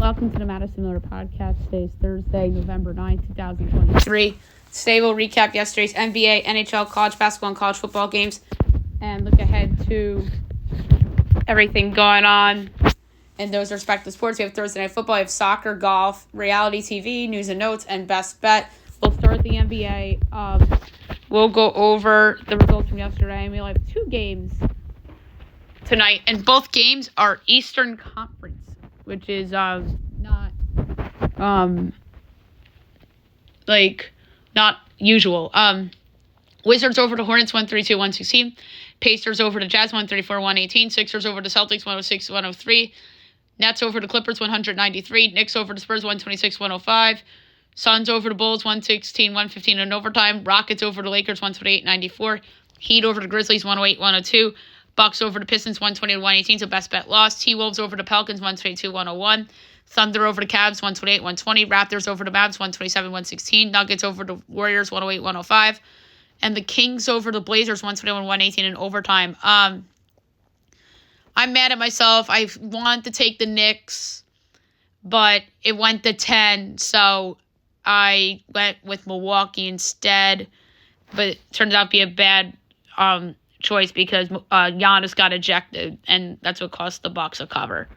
welcome to the Madison Miller Podcast. Today is Thursday, November 9th, 2023. Today we'll recap yesterday's NBA, NHL, college basketball, and college football games, and look ahead to everything going on in those respective sports. We have Thursday Night Football, we have soccer, golf, reality TV, news and notes, and best bet. We'll start the NBA. We'll go over the results from yesterday, and we'll have two games tonight, and both games are Eastern Conference, which is not usual. Wizards over to Hornets 132-116. Pacers over to Jazz 134-118. Sixers over to Celtics 106-103. Nets over to Clippers 193. Knicks over to Spurs 126-105. Suns over to Bulls 116-115 in overtime. Rockets over to Lakers 128-94. Heat over to Grizzlies 108-102. Bucks over to Pistons 120-118, so best bet lost. T-Wolves over to Pelicans 122-101. Thunder over to Cavs 128-120. Raptors over to Mavs 127-116. Nuggets over to Warriors 108-105. And the Kings over to Blazers 121-118 in overtime. I'm mad at myself. I wanted to take the Knicks, but it went to 10, so I went with Milwaukee instead. But it turned out to be a bad choice because Giannis got ejected, and that's what cost the Bucks a cover.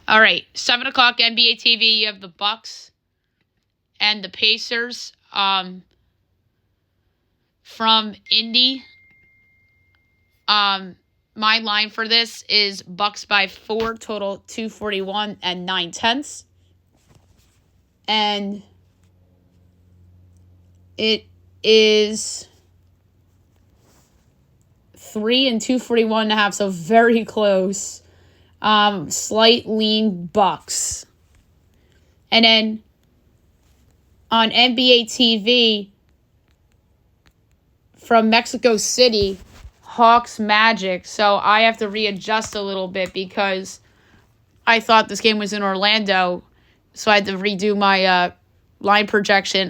All right, 7 o'clock NBA TV. You have the Bucks and the Pacers from Indy. My line for this is Bucks by 4, total 241 and 9/10. And it is 3 and 241.5, so very close. Slight lean Bucks. And then on NBA TV from Mexico City, Hawks Magic. So I have to readjust a little bit because I thought this game was in Orlando, so I had to redo my line projection.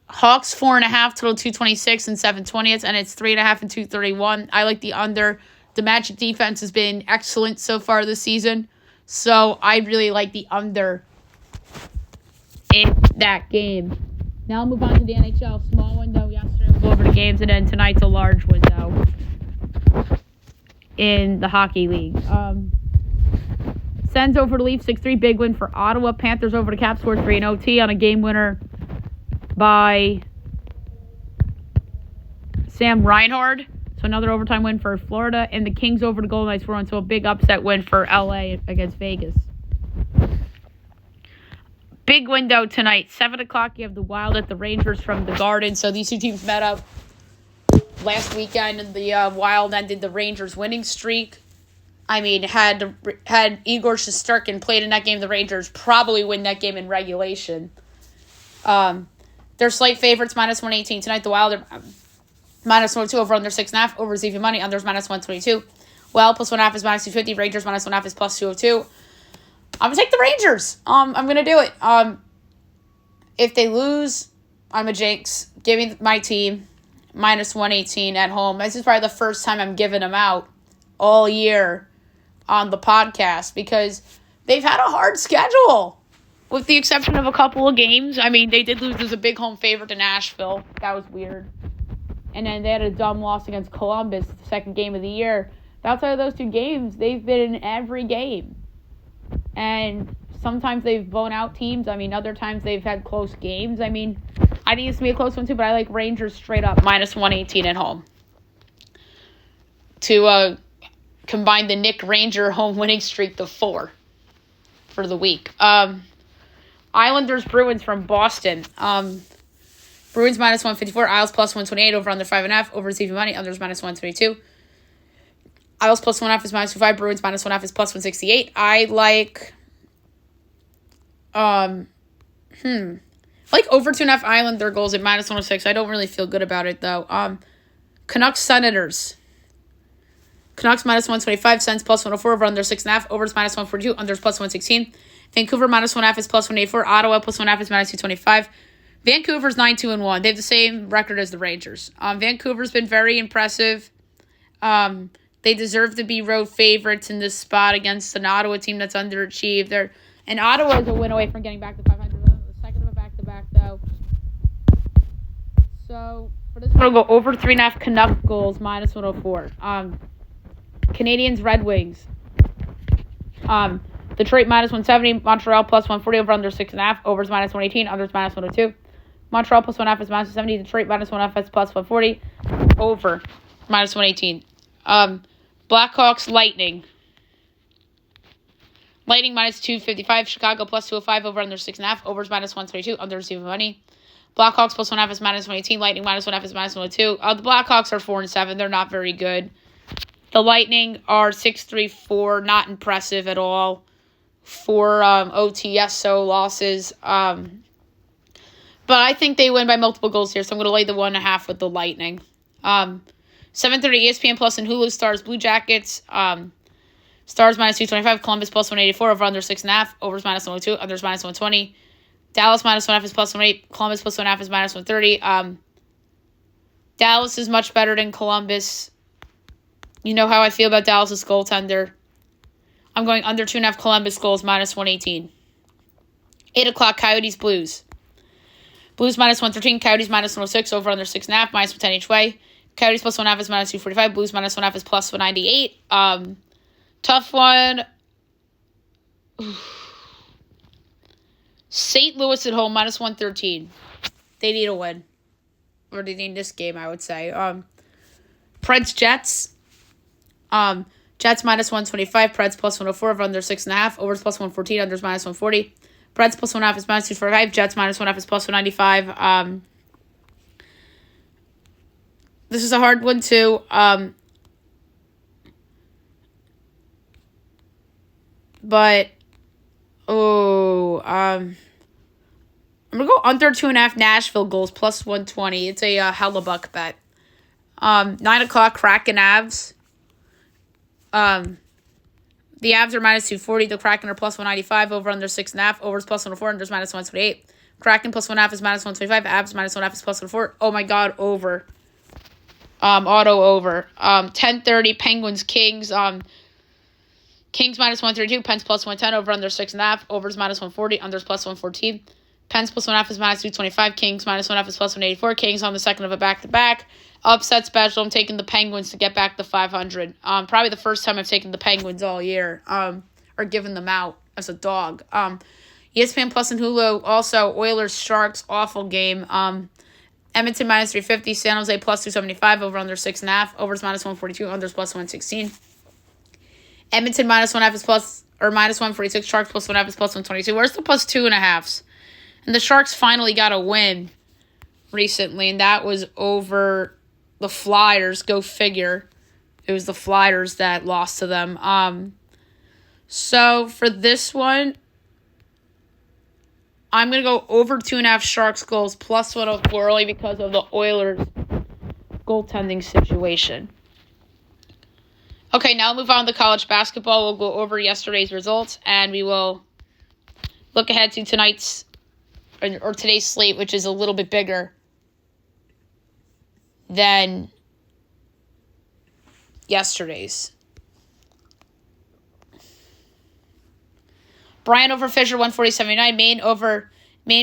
Hawks 4.5, total 226 and 7/20, and it's 3.5 and 231. I like the under. The Magic defense has been excellent so far this season, so I really like the under in that game. Now I'll move on to the NHL. Small window yesterday. We'll go over the games, and then tonight's a large window in the Hockey League. Sens over to Leafs 6-3, big win for Ottawa. Panthers over to Caps, scored 3 in OT on a game winner by Sam Reinhard. So another overtime win for Florida. And the Kings over to Golden Knights 4-1. So a big upset win for LA against Vegas. Big window tonight. 7 o'clock, you have the Wild at the Rangers from the Garden. So these two teams met up last weekend, and the Wild ended the Rangers' winning streak. I mean, had Igor Shesterkin played in that game, the Rangers probably win that game in regulation. They're slight favorites, -118. Tonight, the Wild are -102, over under 6.5. Over is even money. Under's -122. Wild +1.5 is -250. Rangers -1.5 is +202. I'm going to take the Rangers. I'm going to do it. If they lose, I'm a jinx. Give me my team. -118 at home. This is probably the first time I'm giving them out all year on the podcast because they've had a hard schedule. With the exception of a couple of games. I mean, they did lose as a big home favorite to Nashville. That was weird. And then they had a dumb loss against Columbus, the second game of the year. But outside of those two games, they've been in every game. And sometimes they've blown out teams. I mean, other times they've had close games. I mean, I think it's going to be a close one too, but I like Rangers straight up, -118 at home. To combine the Nick Ranger home winning streak to 4 for the week. Islanders Bruins from Boston. Bruins -154. Isles +128. Over under 5.5. Over is even money. Unders -122. Isles +1.5 is -25. Bruins -1.5 is +168. I like like over 2.5 Islander goals at -106. I don't really feel good about it though. Canucks Senators. Canucks -125. Sens +104. Over under 6.5. Over is -142. Unders +116. Vancouver -1.5 is +184. Ottawa +1.5 is -225. Vancouver's 9-2-1. They have the same record as the Rangers. Vancouver's been very impressive. They deserve to be road favorites in this spot against an Ottawa team that's underachieved. And Ottawa is a win away from getting back to 500. The second of a back-to-back, though. So, for this one, we'll go over 3.5 Canuck goals, minus 104. Canadians, Red Wings. Detroit, minus 170. Montreal, plus 140, over under 6.5. Overs, minus 118. Unders, minus 102. Montreal, plus 1.5 is minus 170. Detroit, minus 1.5 is plus 140. Over, minus 118. Blackhawks, Lightning. Lightning, minus 255. Chicago, plus 205. Over under 6.5. Overs, minus 122. Unders, even money. Blackhawks, plus 1.5 is minus 118. Lightning, minus 1.5 is minus 102. The Blackhawks are 4-7. They're not very good. The Lightning are 6-3-4. Not impressive at all. 4 OTSO losses. But I think they win by multiple goals here, so I'm going to lay the 1.5 with the Lightning. 7:30 ESPN Plus and Hulu. Stars, Blue Jackets. Stars, minus 225. Columbus, plus 184. Over under 6.5. Overs, minus 102. Unders, minus 120. Dallas, minus 1.5 is plus 108. Columbus, plus 1.5 is minus 130. Dallas is much better than Columbus. You know how I feel about Dallas' goaltender. I'm going under 2.5 Columbus goals, minus 118. 8 o'clock, Coyotes, Blues. Blues, minus 113. Coyotes, minus 106. Over under 6.5, minus 110 each way. Coyotes, plus 1.5 is minus 245. Blues, minus 1.5 is plus 198. Tough one. St. Louis at home, minus 113. They need a win. Or they need this game, I would say. Preds, Jets. Jets, minus 125. Preds, plus 104. Over under 6.5. Overs, plus 114. Unders, minus 140. Preds, plus 1.5 is minus 245. Jets, minus 1.5 is plus 195. This is a hard one, too. But, I'm going to go under 2.5 Nashville goals, plus 120. It's a Hellebuck bet. 9 o'clock, Kraken, Avs. The Avs are minus 240. The Kraken are plus 195. Over under 6.5. Overs, plus 104. Unders, minus 128. Kraken, plus 1.5 is minus 125. Avs, minus 1.5 is plus 104. Oh, my God, over. Auto over. 10:30, Penguins, Kings. Kings, minus 132. Pens, plus 110. Over under 6.5. Overs, minus 140. Unders, plus 114. Pens, plus 1.5 is minus 225. Kings, minus 1.5 is plus 184. Kings on the second of a back-to-back. Upset special. I'm taking the Penguins to get back to 500. Probably the first time I've taken the Penguins all year. Or given them out as a dog. ESPN Plus and Hulu. Also, Oilers, Sharks. Awful game. Edmonton, minus 350. San Jose, plus 275. Over under 6.5. Overs, minus 142. Unders, plus 116. Edmonton, minus 1.5 is plus, or minus 146. Sharks, plus 1.5 is plus 122. Where's the plus 2.5s? And the Sharks finally got a win recently, and that was over the Flyers. Go figure. It was the Flyers that lost to them. So for this one, I'm going to go over 2.5 Sharks goals, plus 104, only because of the Oilers goaltending situation. Okay, now move on to college basketball. We'll go over yesterday's results, and we will look ahead to tonight's or today's slate, which is a little bit bigger than yesterday's. Bryant over Fisher, 140-79. Maine over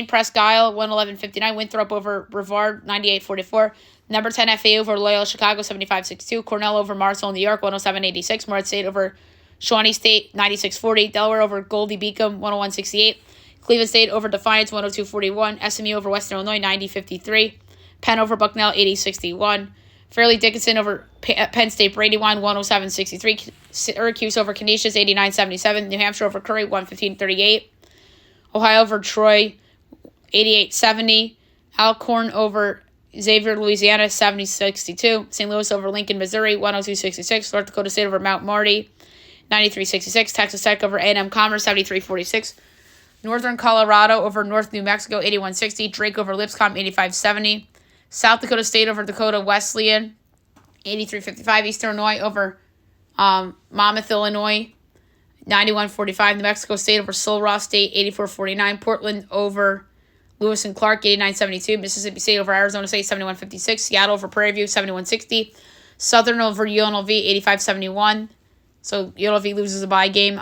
Presque Isle, 111-59. Winthrop over Brevard, 98-44. Number 10 FA over Loyola Chicago, 75-62. Cornell over Marshall, New York, 107-86. Morehead State over Shawnee State, 96-40. Delaware over Goldie Beacom, 101-68. Cleveland State over Defiance, 102-41. SMU over Western Illinois, 90-53. Penn over Bucknell, 80-61. Fairleigh Dickinson over Penn State Brandywine, 107-63. Syracuse over Canisius, 89-77. New Hampshire over Curry, 115-38. Ohio over Troy, 88-70. Alcorn over Xavier, Louisiana, 70-62. St. Louis over Lincoln, Missouri, 102-66. North Dakota State over Mount Marty, 93-66. Texas Tech over A&M Commerce, 73-46. Northern Colorado over North New Mexico, 81-60. Drake over Lipscomb, 85-70. South Dakota State over Dakota Wesleyan, 83-55. Eastern Illinois over Monmouth, Illinois, 91-45. New Mexico State over Sul Ross State, 84-49. Portland over Lewis and Clark, 89-72. Mississippi State over Arizona State, 71-56. Seattle over Prairie View, 71-60. Southern over UNLV 85-71. So UNLV loses a bye game.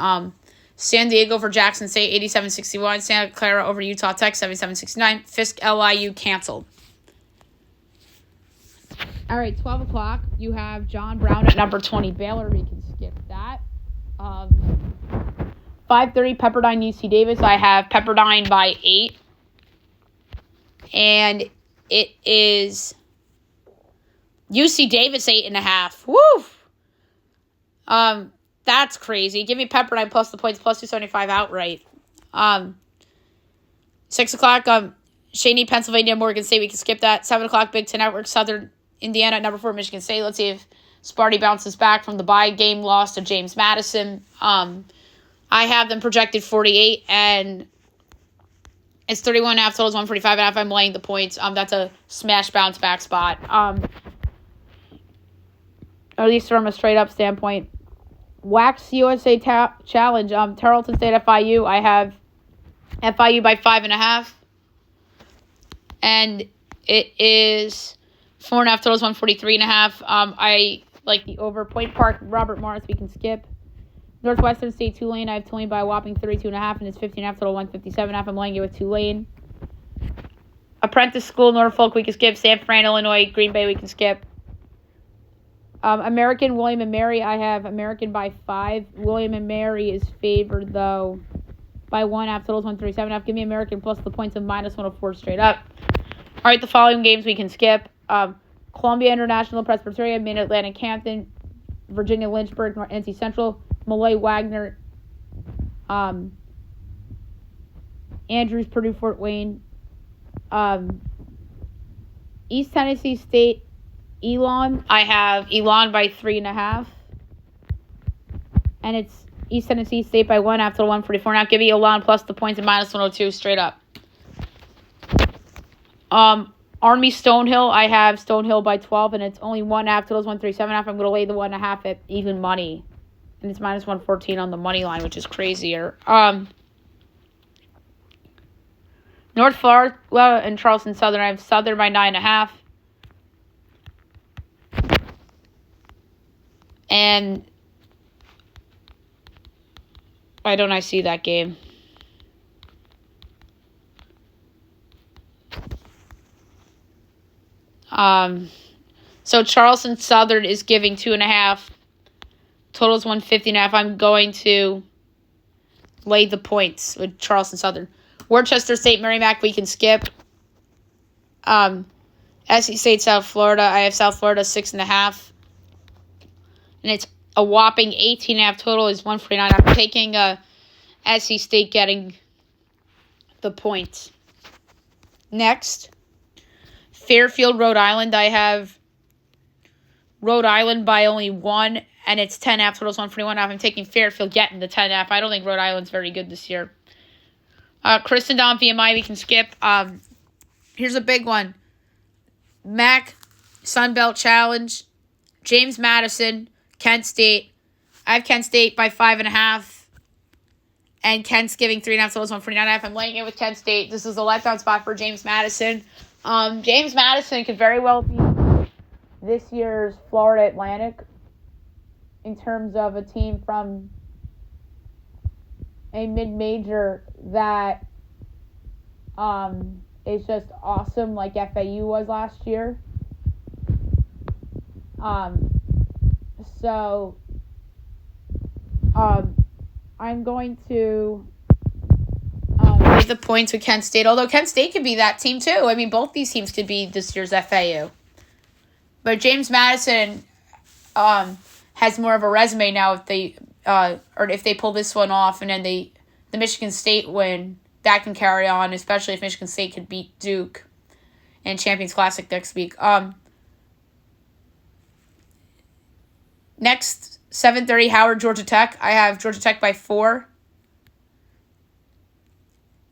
San Diego over Jackson State 87-61. Santa Clara over Utah Tech 77-69. Fisk LIU canceled. All right, 12 o'clock. You have John Brown at number 20 Baylor. We can skip that. 5:30 Pepperdine UC Davis. I have Pepperdine by 8. And it is UC Davis 8.5. Woo! That's crazy. Give me Pepperdine plus the points, plus 275 outright. 6 o'clock, Shawnee, Pennsylvania, Morgan State. We can skip that. 7 o'clock, Big Ten Network, Southern Indiana at number 4, Michigan State. Let's see if Sparty bounces back from the bye game loss to James Madison. I have them projected 48, and it's 31.5 totals, 145.5. I'm laying the points. That's a smash bounce back spot. At least from a straight up standpoint. Wax USA Challenge. Tarleton State FIU. I have FIU by 5.5. And it is 4.5 totals, 143.5. I like the over. Point Park, Robert Morris, we can skip. Northwestern State Tulane. I have Tulane by a whopping 32.5, and it's 15.5 total, 157.5. I'm laying it with Tulane. Apprentice School, Norfolk, we can skip. San Fran, Illinois, Green Bay, we can skip. American, William & Mary. I have American by 5. William & Mary is favored, though, by 1.5 totals, 137.5. Give me American plus the points of minus 104 straight up. All right, the following games we can skip. Columbia International, Presbyterian, Mid-Atlantic, Hampton, Virginia, Lynchburg, NC Central, Malloy, Wagner, Andrews, Purdue, Fort Wayne, East Tennessee State, Elon. I have Elon by 3.5. And it's East Tennessee State by 1 after 144. Now give me Elon plus the points and minus 102 straight up. Army Stonehill. I have Stonehill by 12, and it's only 1 after those 137.5. I'm going to lay the 1.5 at even money. And it's minus 114 on the money line, which is crazier. North Florida and Charleston Southern. I have Southern by 9.5. And why don't I see that game? So Charleston Southern is giving 2.5. Totals 150.5. I'm going to lay the points with Charleston Southern. Worcester State, Merrimack, we can skip. SC State, South Florida. I have South Florida 6.5. And it's a whopping 18.5 total is 149. I'm taking SC State getting the points. Next, Fairfield, Rhode Island. I have Rhode Island by only 1, and it's 10.5 totals, 141. I'm taking Fairfield getting the 10.5. I don't think Rhode Island's very good this year. Christendom, VMI, we can skip. Here's a big one. MAC, Sunbelt Challenge, James Madison, Kent State. I have Kent State by 5.5. And Kent's giving 3.5 totals, 149.5. I'm laying it with Kent State. This is a letdown spot for James Madison. James Madison could very well be this year's Florida Atlantic in terms of a team from a mid-major that is just awesome like FAU was last year. So I'm going to leave the points with Kent State, although Kent State could be that team too. I mean, both these teams could be this year's FAU. But James Madison has more of a resume now if they or if they pull this one off and then the Michigan State win, that can carry on, especially if Michigan State could beat Duke in Champions Classic next week. Next, 7:30, Howard, Georgia Tech. I have Georgia Tech by 4.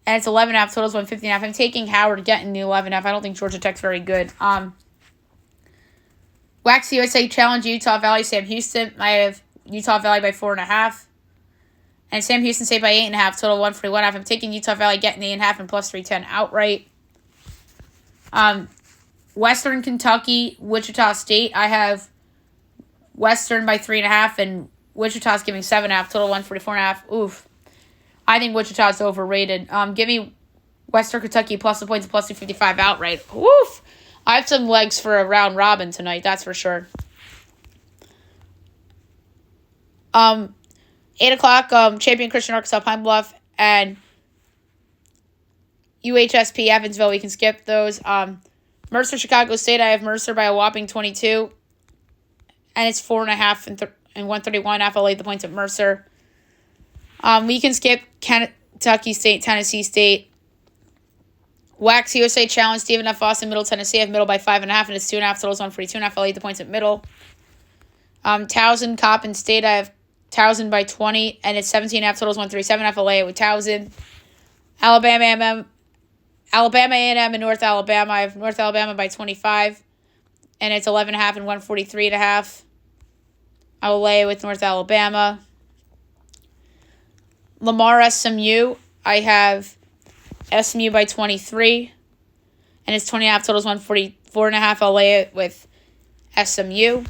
And it's 11.5 totals, 150.5. I'm taking Howard getting the 11.5. I don't think Georgia Tech's very good. Wax USA Challenge, Utah Valley, Sam Houston. I have Utah Valley by 4.5. And Sam Houston State by 8.5, total 141.5. I'm taking Utah Valley getting the 8.5 and plus 310 outright. Western Kentucky, Wichita State. I have Western by 3.5, and Wichita's giving 7.5. Total 144.5. Oof. I think Wichita's overrated. Give me Western Kentucky plus the points plus 255 outright. Oof. I have some legs for a round robin tonight, that's for sure. 8 o'clock, Champion Christian Arkansas Pine Bluff and UHSP Evansville. We can skip those. Mercer Chicago State. I have Mercer by a whopping 22. And it's 4.5 and 131. I'll lay the points at Mercer. We can skip Kentucky State, Tennessee State. Wax USA Challenge, Stephen F. Austin, Middle Tennessee. I have Middle by 5.5, and it's 2.5. Totals 142.5. I'll lay the points at Middle. Towson, Coppin State. I have Towson by 20, and it's 17.5. Totals 137.5. I'll lay it with Towson. Alabama A&M and North Alabama. I have North Alabama by 25, and it's 11.5 and 143.5. I will lay it with North Alabama. Lamar SMU. I have SMU by 23, and it's 20.5. Totals 144.5. I'll lay it with SMU.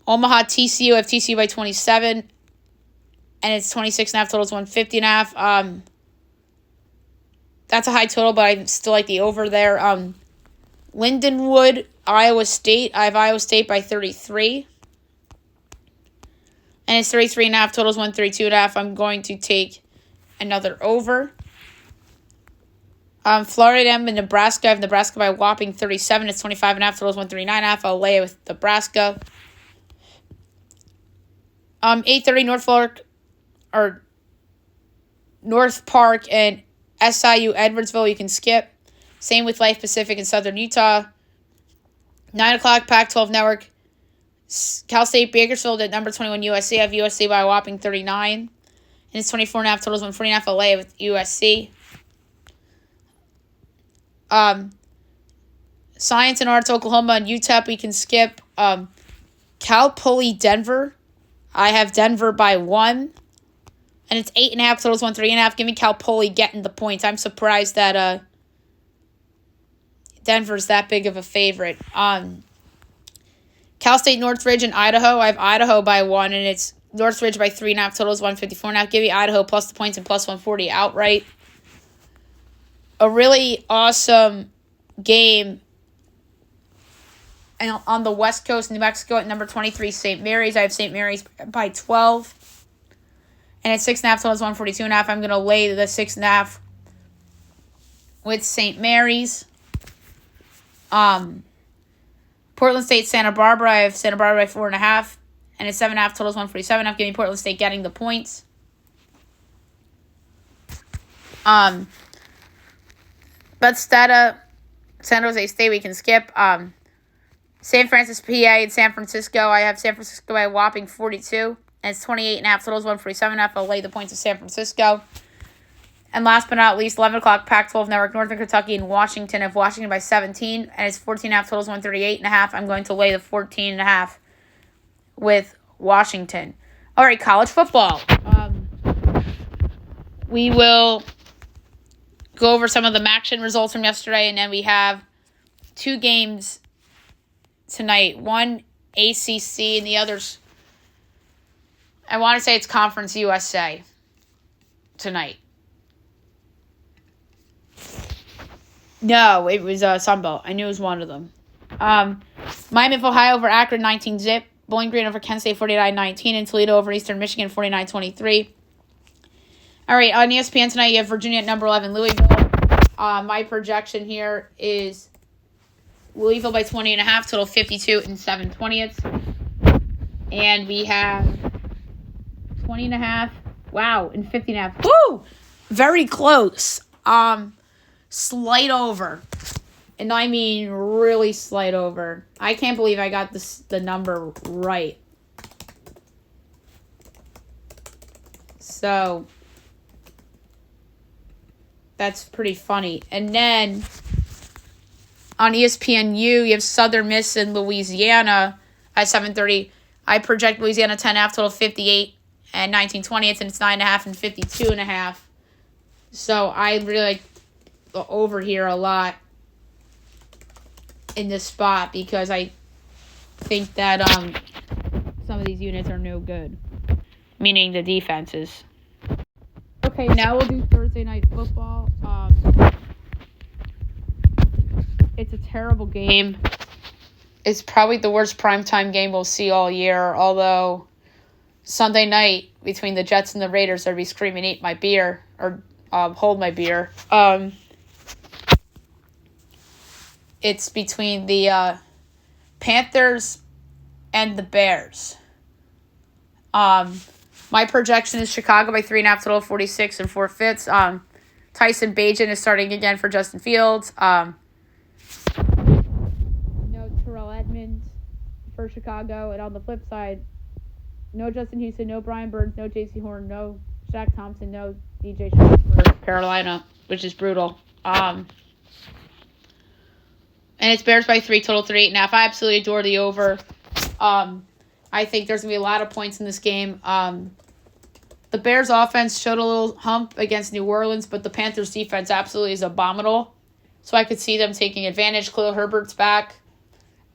Omaha TCU. I have TCU by 27, and it's 26.5. Totals 150.5. That's a high total, but I still like the over there. Lindenwood, Iowa State. I have Iowa State by 33. And it's 33.5. Totals 132.5. I'm going to take another over. Florida A&M and Nebraska. I have Nebraska by a whopping 37. It's 25.5. Totals 139.5. I'll lay it with Nebraska. 8:30 North Park and SIU Edwardsville. You can skip. Same with Life Pacific in Southern Utah. 9 o'clock Pac-12 Network. Cal State Bakersfield at number 21 USC. I have USC by a whopping 39. And it's 24.5. Totals 149.5. I'll lay it with USC. Science and Arts Oklahoma and UTEP. We can skip. Cal Poly Denver. I have Denver by 1. And it's 8.5. Totals 103.5. Give me Cal Poly getting the points. I'm surprised that Denver's that big of a favorite. Cal State Northridge and Idaho. I have Idaho by 1, and it's Northridge by 3.5. Totals 154.5. Give me Idaho plus the points and plus 140 outright. A really awesome game. And on the West Coast, New Mexico at number 23, St. Mary's. I have St. Mary's by 12. And it's 6.5. Totals 142.5. I'm going to lay the 6.5 with St. Mary's. Portland State, Santa Barbara. I have Santa Barbara by 4.5. And it's 7.5. Totals 147.5. Give me Portland State getting the points. Bethesda, San Jose State, we can skip. San Francisco, PA, and San Francisco. I have San Francisco by a whopping 42. And it's 28.5. Totals 147.5. I'll lay the points of San Francisco. And last but not least, 11 o'clock Pac-12 Network, Northern Kentucky and Washington. I have Washington by 17. And it's 14.5. Totals 138.5. I'm going to lay the 14.5 with Washington. All right, college football. We will go over some of the MACtion results from yesterday, and then we have 2 games tonight. One ACC and the others, I want to say it's Conference USA tonight. No, it was Sunbelt. I knew it was one of them. Miami of Ohio over Akron 19-zip. Bowling Green over Kent State 49-19. And Toledo over Eastern Michigan 49-23. All right, on ESPN tonight, you have Virginia at number 11, Louisville. My projection here is Louisville by 20.5, total 52 and 7/20. And we have 20.5, wow, and 50.5. Woo! Very close. Slight over. And I mean really slight over. I can't believe I got the number right. So that's pretty funny. And then on ESPNU, you have Southern Miss and Louisiana at 7:30. I project Louisiana 10.5, total 58 and 19/20, and it's 9.5 and 52.5. So I really like the over here a lot in this spot because I think that of these units are no good, meaning the defenses. Okay, now we'll do Thursday night football. It's a terrible game. It's probably the worst primetime game we'll see all year, although Sunday night between the Jets and the Raiders, they'll be screaming, eat my beer, or hold my beer. It's between the Panthers and the Bears. My projection is Chicago by 3.5 total, 46 4/5. Tyson Bagent is starting again for Justin Fields. No Terrell Edmonds for Chicago. And on the flip side, no Justin Houston, no Brian Burns, no J.C. Horn, no Shaq Thompson, no DJ Sharp for Carolina, which is brutal. And it's Bears by 3, total 38.5. I absolutely adore the over. I think there's going to be a lot of points in this game. The Bears offense showed a little hump against New Orleans, but the Panthers defense absolutely is abominable. So I could see them taking advantage. Khalil Herbert's back.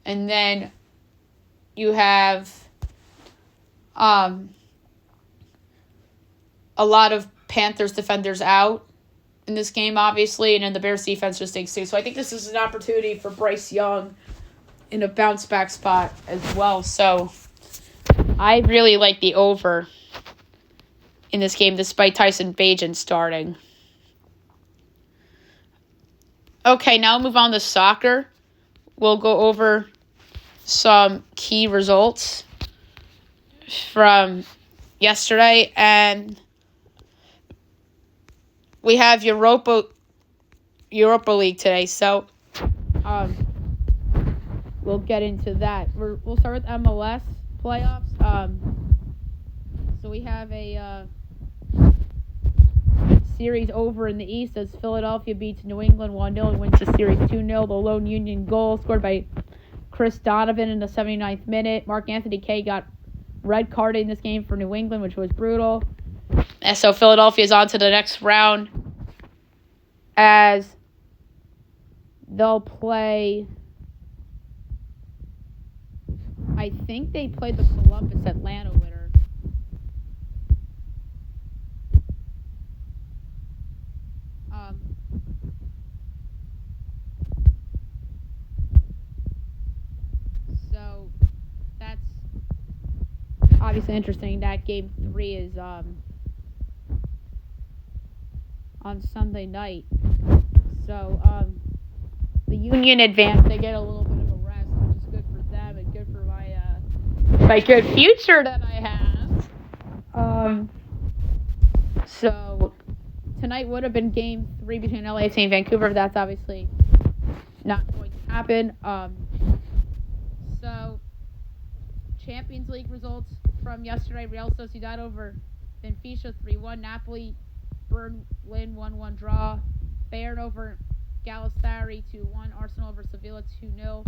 And then you have a lot of Panthers defenders out in this game, obviously, and then the Bears defense just stinks too. So I think this is an opportunity for Bryce Young in a bounce-back spot as well. So I really like the over in this game, despite Tyson Bagent starting. Okay, now we'll move on to soccer. We'll go over some key results from yesterday, and we have Europa League today, so we'll get into that. We'll start with MLS playoffs. So we have a series over in the East as Philadelphia beats New England 1-0 and wins the series 2-0. The lone Union goal scored by Chris Donovan in the 79th minute. Mark Anthony Kaye got red carded in this game for New England, which was brutal. And so Philadelphia is on to the next round as they'll play, I think they played the Columbus-Atlanta winner. So that's obviously interesting. That game 3 is on Sunday night. So the Union advanced. They get a little bit of a rest, which is good for them and good for my good future that I have. So tonight would have been game 3 between LAFC and Vancouver. That's obviously not going to happen. So Champions League results from yesterday: Real Sociedad over Benfica 3-1. Napoli Berlin 1-1 draw. Bayern over Galatasaray 2-1. Arsenal over Sevilla 2-0.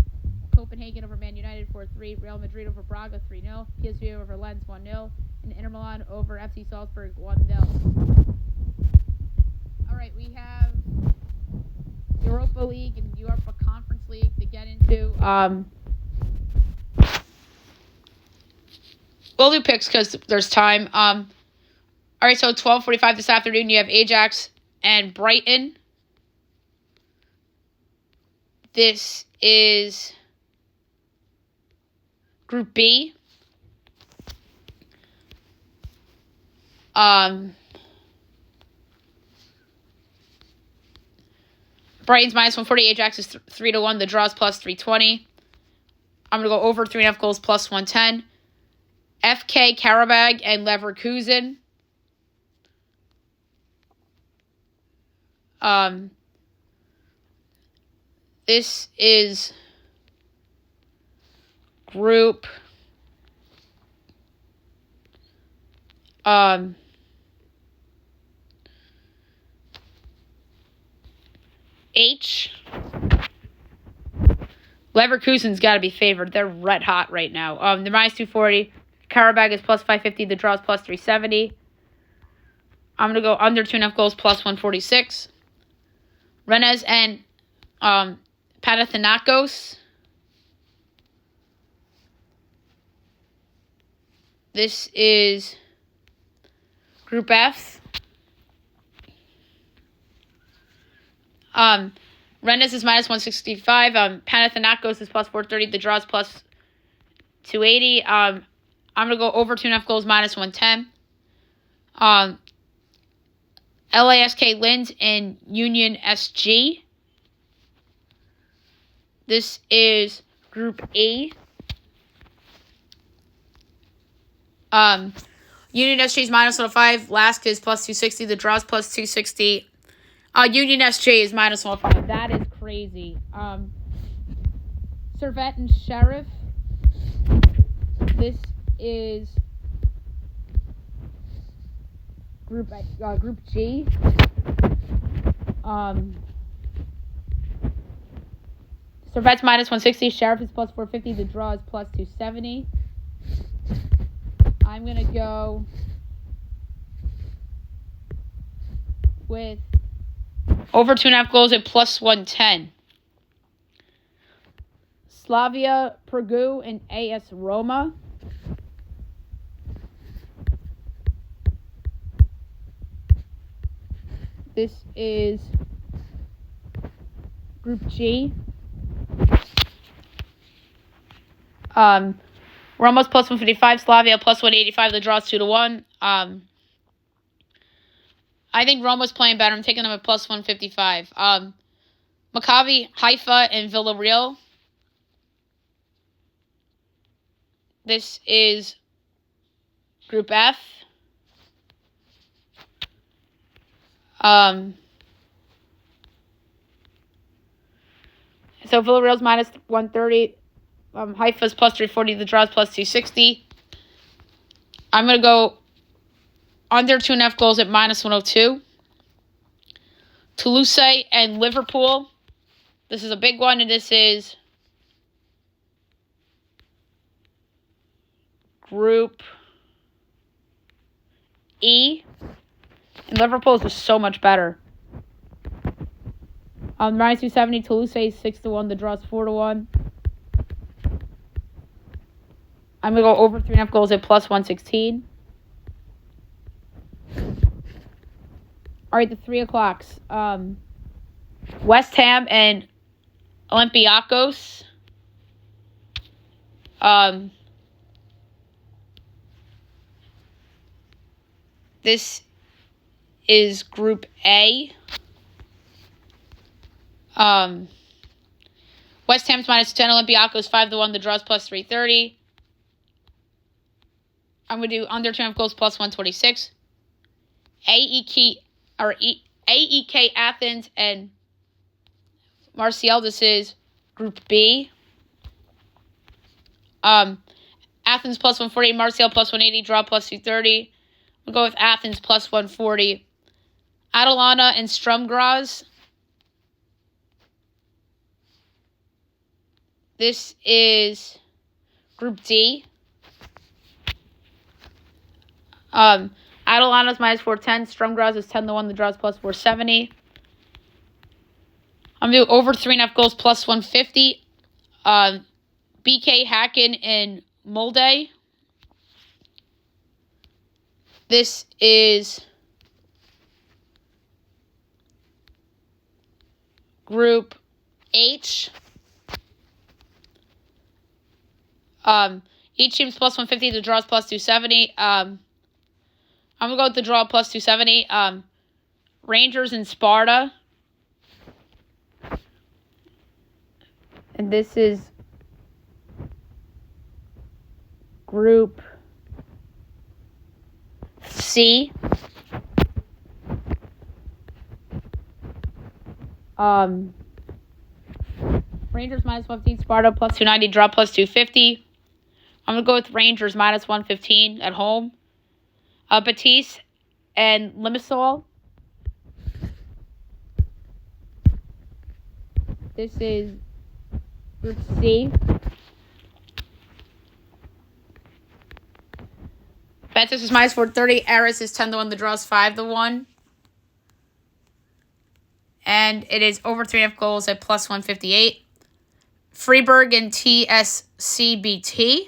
Copenhagen over Man United 4-3. Real Madrid over Braga 3-0. PSV over Lens 1-0. And Inter Milan over FC Salzburg 1-0. All right, we have Europa League and Europa Conference League to get into. We'll do picks because there's time. All right, so 12:45 this afternoon, you have Ajax and Brighton. This is Group B. Brighton's minus 140. Ajax is 3-1. The draw is plus 320. I'm going to go over 3.5 goals plus 110. FK Karabag and Leverkusen. This is Group H. Leverkusen's got to be favored. They're red hot right now. They're minus 240. Karabag is plus 550. The draw is plus 370. I'm going to go under 2.5 goals plus 146. Rennes and Panathinaikos. This is Group F. Rennes is minus 165. Panathinaikos is plus 430. The draw is plus 280. I'm going to go over 2.5 goals minus 110. LASK Linz and Union SG. This is Group E. Union SG is minus 105. Lask is plus 260. The draw is plus 260. Union SG is minus 105. That is crazy. Servette and Sheriff. This is Group G. Servette's minus 160. Sheriff is plus 450. The draw is plus 270. I'm going to go with over 2.5 goals at plus 110. Slavia Prague and AS Roma. This is Group G. Roma's plus 155, Slavia plus 185. The draw is 2-1. I think Roma's playing better. I'm taking them at plus 155. Maccabi, Haifa, and Villarreal. This is Group F. So Villarreal's minus 130. Haifa's plus 340. The draw's plus 260. I'm going to go under 2.5 goals at minus 102. Toulouse and Liverpool. This is a big one, and this is Group E. And Liverpool is just so much better. Minus 270. Toulouse is 6-1. The draw is 4-1. I'm going to go over 3.5 goals at plus 116. All right, the 3 o'clocks. West Ham and Olympiacos. This is Group A. West Ham's minus 10, Olympiacos 5-1. The draw's plus 330. I'm going to do under 2.5 goals plus 126. AEK Athens and Marseille. This is Group B. Athens plus 140, Marseille plus 180, draw plus 230. We'll go with Athens plus 140. Atalanta and Sturm Graz. This is Group D. Atalanta's minus 410. Sturm Graz is 10-1. The draw is plus 470. I'm going to do over 3.5 goals plus 150. BK Hacken and Molde. This is Group H. Each team's plus 150. The draw is plus 270. I'm going to go with the draw plus 270. Rangers and Sparta. And this is Group C. Rangers minus 115, Sparta plus 290, draw plus 250. I'm going to go with Rangers minus 115 at home. Batiste and Limassol. This is Group C. Betis is minus 430. Eris is 10-1. The draw is 5-1. And it is over 3.5 goals at plus 158. Freiburg and TSCBT.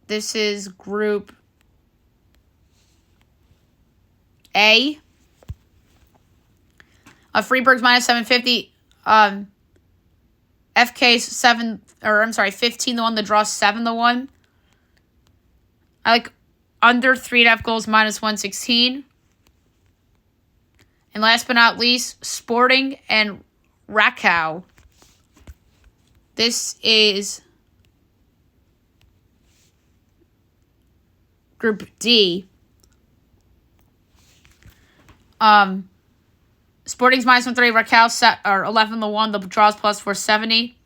This is Group A. Freeburg's minus 750. FK's 15-1. The draw 7-1. I like under 3.5 goals minus 116. And last but not least, Sporting and Rakow. This is Group D. Sporting's minus 130, Rakow set or 11-1. The draws plus 470.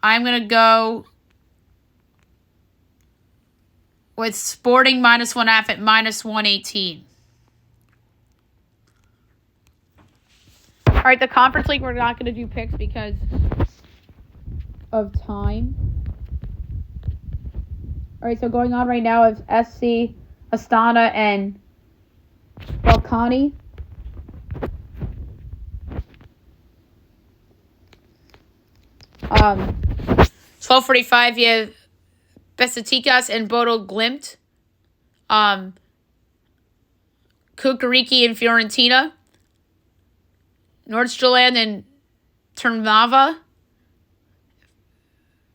I'm gonna go with Sporting minus 1.5 at minus 118. All right, the Conference League, we're not going to do picks because of time. All right, so going on right now is SC, Astana, and Balkani. Um, 12:45, you have Besiktas and Bodo Glimt. Kukariki and Fiorentina. Nordstrand and Trnava.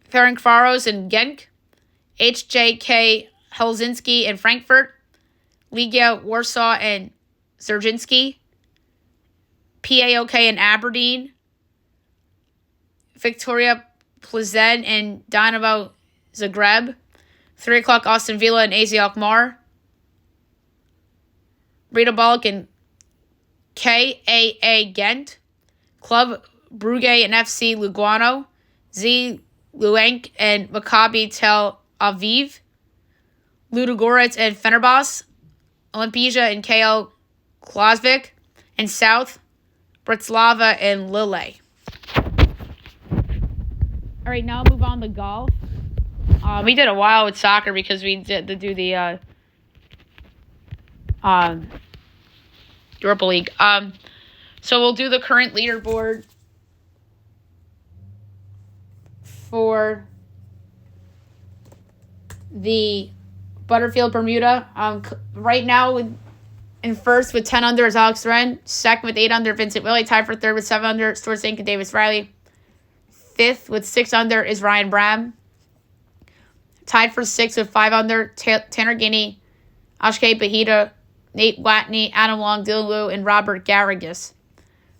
Ferencváros and Genk. HJK Helsinki and Frankfurt. Legia Warsaw and Zerzinski. PAOK and Aberdeen. Victoria Plzeň and Dynamo Zagreb. 3 o'clock, Aston Villa and AZ Alkmaar. Rita Balk and KAA Ghent. Club Brugge and FC Lugano. Z Luank and Maccabi Tel Aviv. Ludogorets and Fenerbahce. Olympija and KL Klavik. And South Bratislava and Lille. All right, now I'll move on to golf. We did a while with soccer because we did to do the Europa League. So we'll do the current leaderboard for the Butterfield Bermuda. Right now, in first with 10 under is Alex Wren. Second with 8 under, Vincent Willey. Tied for third with 7 under, Stuart Sink and Davis Riley. Fifth with 6 under is Ryan Bram. Tied for 6th with 5 under, Tanner Guinea, Ashke Bahita, Nate Watney, Adam Long, Dylan Liu, and Robert Garrigus.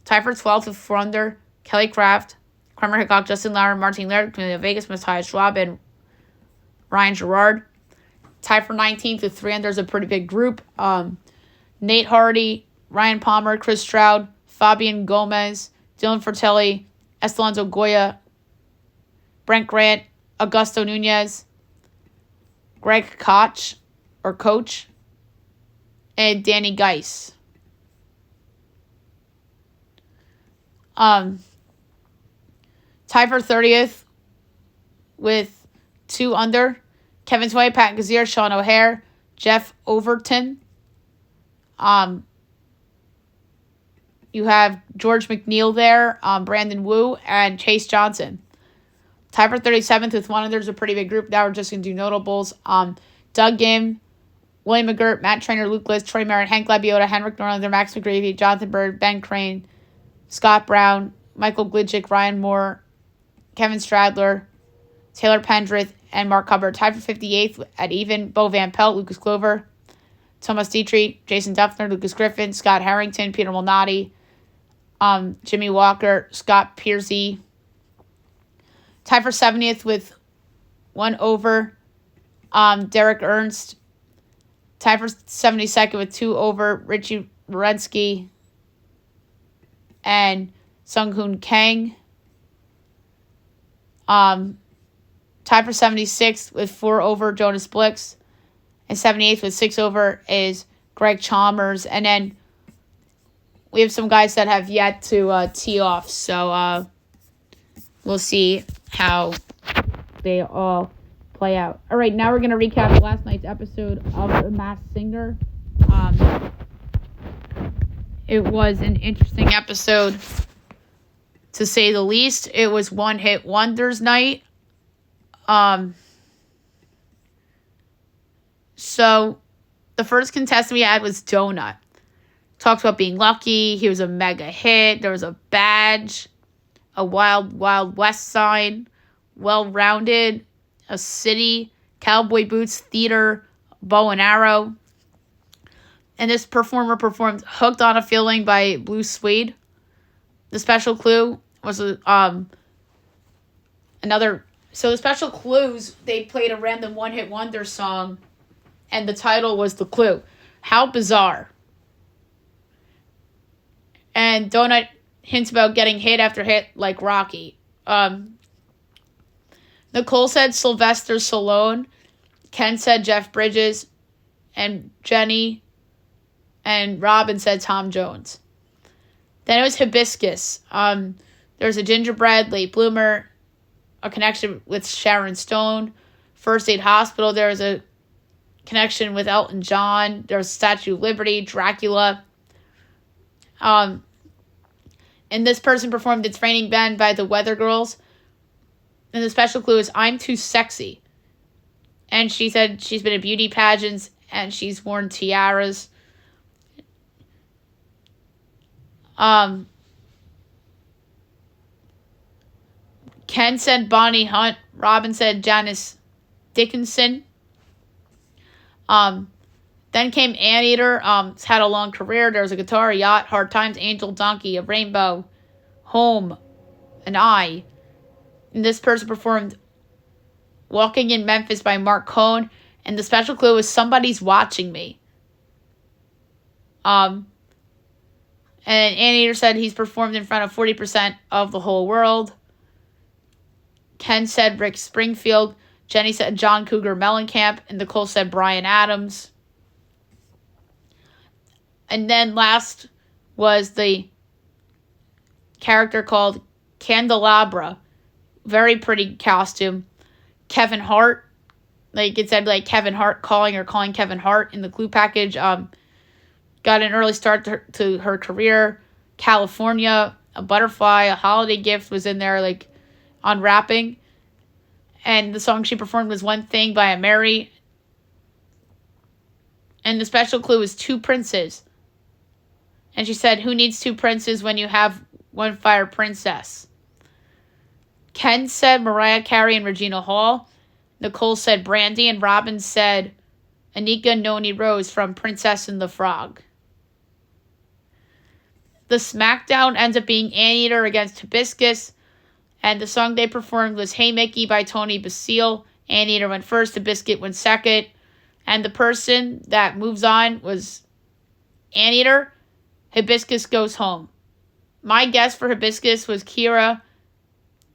Tied for 12th with 4 under, Kelly Kraft, Kramer Hickok, Justin Lauer, Martin Laird, Camila Vegas, Matthias Schwab, and Ryan Gerard. Tied for 19th with 3 under is a pretty big group. Nate Hardy, Ryan Palmer, Chris Stroud, Fabian Gomez, Dylan Fratelli, Estelonzo Goya, Brent Grant, Augusto Nunez, Greg Koch, and Danny Geis. Tied for 30th with 2 under, Kevin Sway, Pat Gazier, Sean O'Hare, Jeff Overton. You have George McNeil there, Brandon Wu, and Chase Johnson. Tied for 37th with 1 under is a pretty big group. Now we're just going to do notables. Doug Gim, William McGirt, Matt Trainer, Luke Liz, Troy Merritt, Hank Labiota, Henrik Norlander, Max McGreevy, Jonathan Bird, Ben Crane, Scott Brown, Michael Glitchick, Ryan Moore, Kevin Stradler, Taylor Pendrith, and Mark Hubbard. Tied for 58th at even, Bo Van Pelt, Lucas Clover, Thomas Dietrich, Jason Duffner, Lucas Griffin, Scott Harrington, Peter Malnati, Jimmy Walker, Scott Piercy. Tied for 70th with 1 over, Derek Ernst. Tied for 72nd with 2 over, Richie Wierenski and Sung-Hoon Kang. Tied for 76th with 4 over, Jonas Blix. And 78th with 6 over is Greg Chalmers. And then we have some guys that have yet to tee off. So we'll see how they all play out. All right, now we're going to recap last night's episode of The Masked Singer. It was an interesting episode, to say the least. It was one hit wonders night. So the first contestant we had was Donut. Talks about being lucky. He was a mega hit. There was a badge, a Wild Wild West sign, well-rounded, a city, cowboy boots, theater, bow and arrow. And this performer performed Hooked on a Feeling by Blue Suede. The special clue was another. So the special clues, they played a random one-hit wonder song, and the title was the clue. How bizarre. And Donut hints about getting hit after hit like Rocky. Nicole said Sylvester Stallone. Ken said Jeff Bridges. And Jenny and Robin said Tom Jones. Then it was Hibiscus. There's a gingerbread, late bloomer, a connection with Sharon Stone. First Aid Hospital, there was a connection with Elton John. There's Statue of Liberty, Dracula. And this person performed It's Raining Ben by the Weather Girls. And the special clue is I'm Too Sexy. And she said she's been in beauty pageants and she's worn tiaras. Ken said Bonnie Hunt. Robin said Janice Dickinson. Then came Anteater. It's had a long career. There was a guitar, a yacht, hard times, angel, donkey, a rainbow, home, an eye. And this person performed Walking in Memphis by Mark Cohn. And the special clue was Somebody's Watching Me. And Anteater said he's performed in front of 40% of the whole world. Ken said Rick Springfield. Jenny said John Cougar Mellencamp. And Nicole said Bryan Adams. And then last was the character called Candelabra. Very pretty costume. Kevin Hart. Like it said like Kevin Hart calling Kevin Hart in the clue package. Got an early start to her career. California, a butterfly, a holiday gift was in there, like unwrapping. And the song she performed was One Thing by Mary. And the special clue was Two Princes. And she said, who needs two princes when you have one fire princess? Ken said Mariah Carey and Regina Hall. Nicole said Brandy. And Robin said Anika Noni Rose from Princess and the Frog. The SmackDown ends up being Anteater against Hibiscus. And the song they performed was Hey Mickey by Tony Basile. Anteater went first. Hibiscus went second. And the person that moves on was Anteater. Hibiscus goes home. My guess for Hibiscus was Kira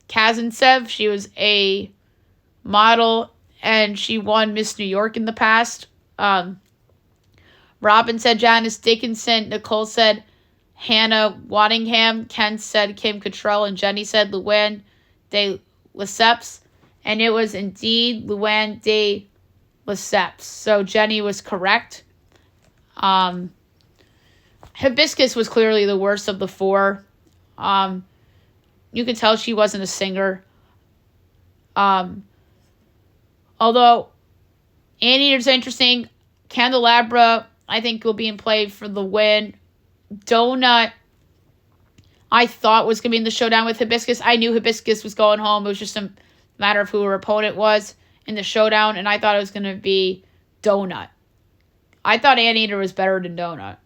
Kazantsev. She was a model and she won Miss New York in the past. Robin said Janice Dickinson. Nicole said Hannah Waddingham. Ken said Kim Cattrall. And Jenny said Luann de Lesseps. And it was indeed Luann de Lesseps. So Jenny was correct. Hibiscus was clearly the worst of the four. You could tell she wasn't a singer. Although Anteater's interesting. Candelabra, I think, will be in play for the win. Donut, I thought was going to be in the showdown with Hibiscus. I knew Hibiscus was going home. It was just a matter of who her opponent was in the showdown, and I thought it was going to be Donut. I thought Anteater was better than Donut.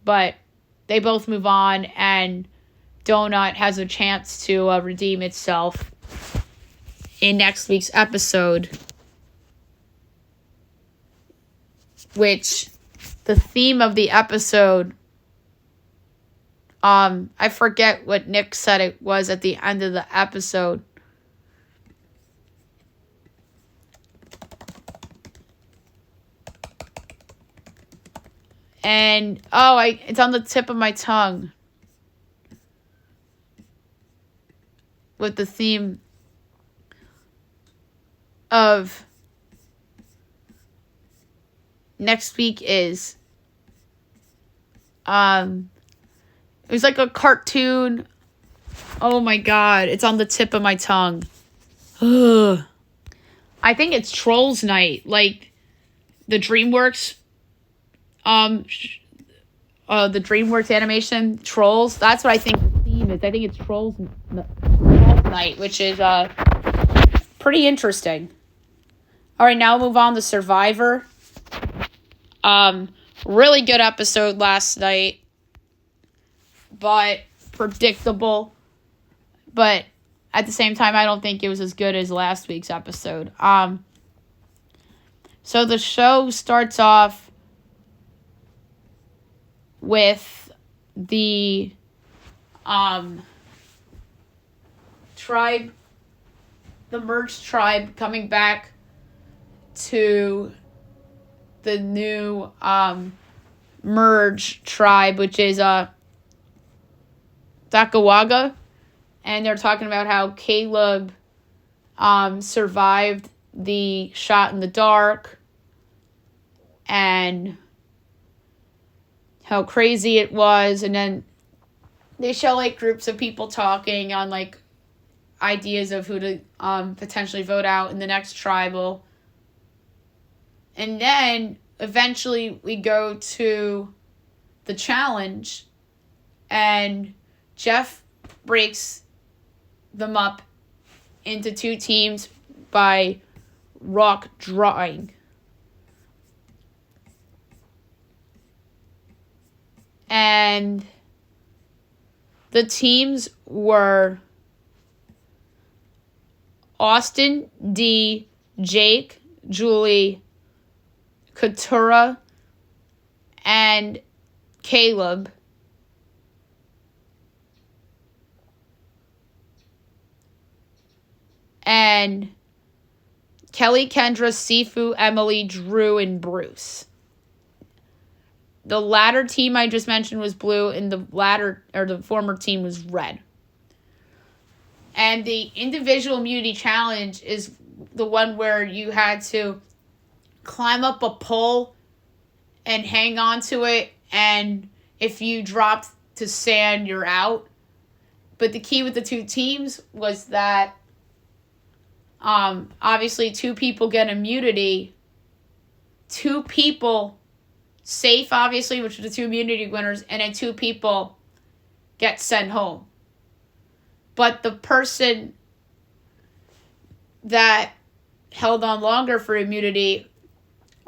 But they both move on, and Donut has a chance to redeem itself in next week's episode, which the theme of the episode, I forget what Nick said it was at the end of the episode. And, it's on the tip of my tongue. With the theme of next week is It was like a cartoon. Oh my god, it's on the tip of my tongue. Ugh. I think it's Trolls Night, like the DreamWorks, the DreamWorks animation Trolls. That's what I think the theme is. I think it's Trolls Night, which is pretty interesting. All right, now we'll move on to Survivor. Really good episode last night, but predictable. But at the same time, I don't think it was as good as last week's episode. So the show starts off with the tribe, the merged tribe coming back to the new merge tribe, which is Dakawaga. And they're talking about how Caleb survived the shot in the dark and how crazy it was. And then they show like groups of people talking on like ideas of who to potentially vote out in the next tribal. And then eventually we go to the challenge and Jeff breaks them up into two teams by rock drawing. And the teams were Austin, D, Jake, Julie, Katura, and Caleb. And Kelly, Kendra, Sifu, Emily, Drew, and Bruce. The latter team I just mentioned was blue, and the former team was red. And the individual immunity challenge is the one where you had to climb up a pole and hang on to it, and if you dropped to sand, you're out. But the key with the two teams was that obviously 2 people get immunity, 2 people safe, obviously, which are the 2 immunity winners, and then 2 people get sent home. But the person that held on longer for immunity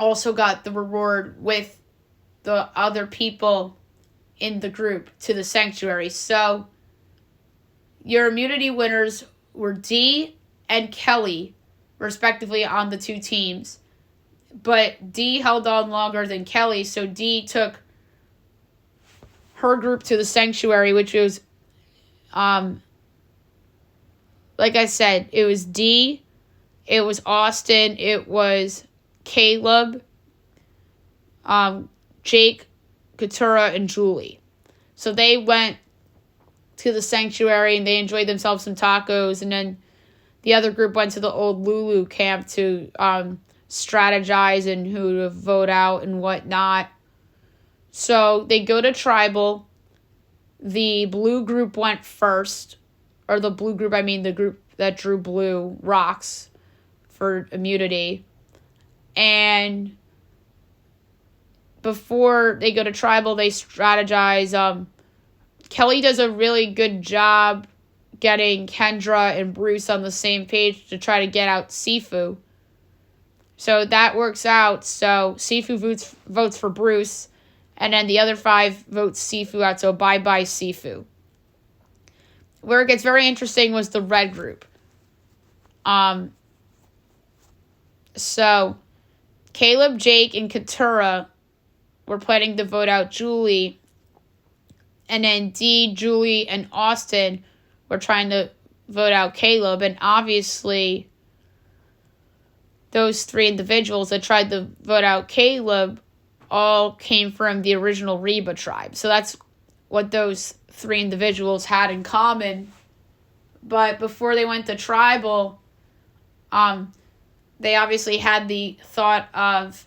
also got the reward with the other people in the group to the sanctuary. So your immunity winners were D and Kelly, respectively, on the 2 teams. But D held on longer than Kelly, so D took her group to the sanctuary, which was, like I said, it was D, it was Austin, it was Caleb, Jake, Katura, and Julie. So they went to the sanctuary and they enjoyed themselves some tacos, and then the other group went to the old Lulu camp to strategize and who to vote out and whatnot. So they go to tribal. The blue group went first. Or the blue group, I mean the group that drew blue rocks for immunity. And before they go to tribal, they strategize. Kelly does a really good job getting Kendra and Bruce on the same page to try to get out Sifu. So that works out. So Sifu votes for Bruce, and then the other 5 votes Sifu out. So bye-bye Sifu. Where it gets very interesting was the red group. So Caleb, Jake, and Katura were planning to vote out Julie, and then D, Julie, and Austin were trying to vote out Caleb, and obviously those 3 individuals that tried to vote out Caleb all came from the original Reba tribe. So that's what those 3 individuals had in common. But before they went to tribal, they obviously had the thought of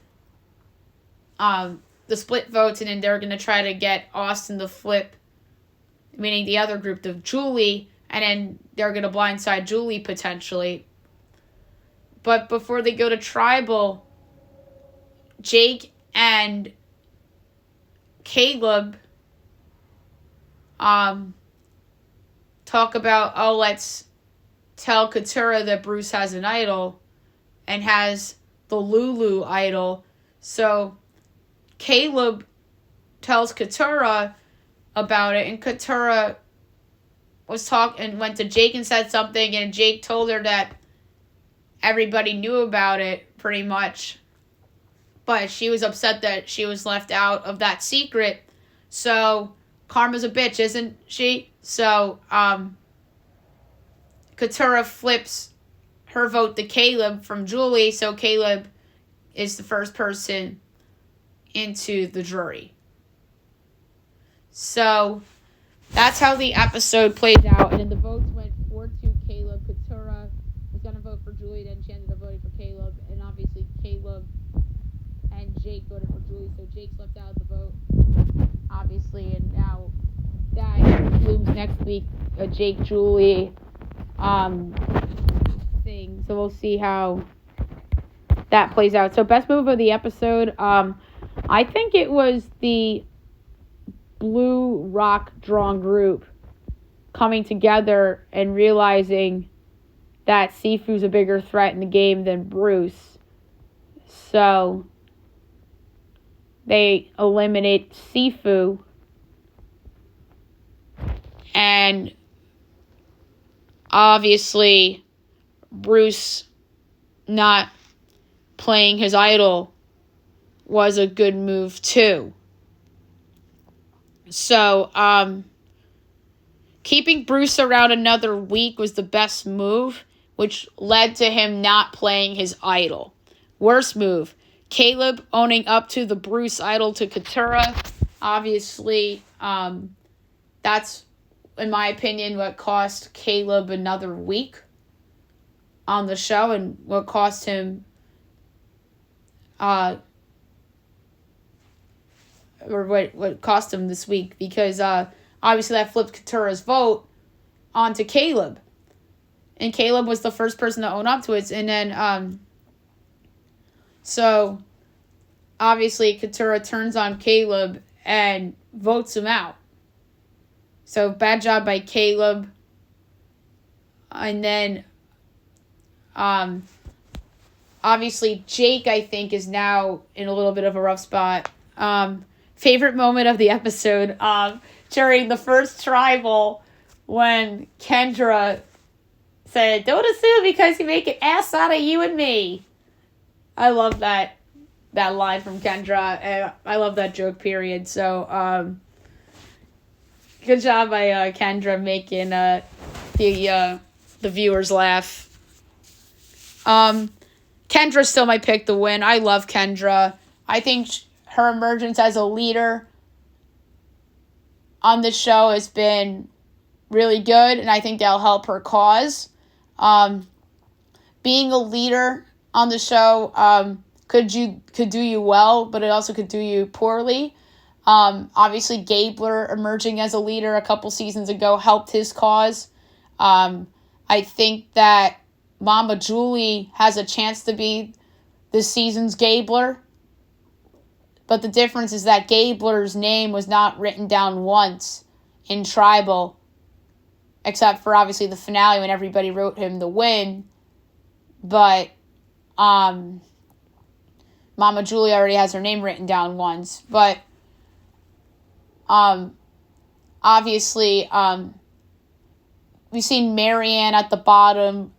the split votes, and then they're going to try to get Austin to flip, meaning the other group, to Julie, and then they're going to blindside Julie potentially. But before they go to tribal, Jake and Caleb talk about, let's tell Katurah that Bruce has an idol and has the Lulu idol. So Caleb tells Katurah about it, and Katurah went to Jake and said something, and Jake told her that everybody knew about it pretty much, but she was upset that she was left out of that secret. So karma's a bitch, isn't she? So Katurah flips her vote to Caleb from Julie, so Caleb is the first person into the jury. So that's how the episode played out, and then the votes went 4-2 Caleb. Katurah was going to vote for Julie, then she ended up voting for Caleb, and obviously Caleb and Jake voted for Julie, so Jake's left out of the vote, obviously, and now that looms next week, a Jake-Julie thing, so we'll see how that plays out. So best move of the episode, I think it was the Blue Rock Drawn group coming together and realizing that Sifu's a bigger threat in the game than Bruce. So they eliminate Sifu, and obviously Bruce not playing his idol was a good move too. So keeping Bruce around another week was the best move, which led to him not playing his idol. Worst move, Caleb owning up to the Bruce idol to Katurah. Obviously, that's, in my opinion, what cost Caleb another week on the show, and what cost him what cost him this week, because obviously that flipped Katurah's vote onto Caleb, and Caleb was the first person to own up to it, and then so obviously Katurah turns on Caleb and votes him out. So bad job by Caleb. And then obviously Jake, I think, is now in a little bit of a rough spot. Favorite moment of the episode, during the first tribal, when Kendra said, "Don't assume because you make an ass out of you and me." I love that line from Kendra, and I love that joke, period. So, good job by Kendra making the viewers laugh. Kendra's still my pick to win. I love Kendra. I think her emergence as a leader on this show has been really good, and I think that'll help her cause. Being a leader on the show could do you well, but it also could do you poorly. Obviously, Gabler emerging as a leader a couple seasons ago helped his cause. I think that Mama Julie has a chance to be this season's Gabler. But the difference is that Gabler's name was not written down once in Tribal, except for obviously the finale when everybody wrote him the win. But Mama Julie already has her name written down once. But obviously we've seen Marianne at the bottom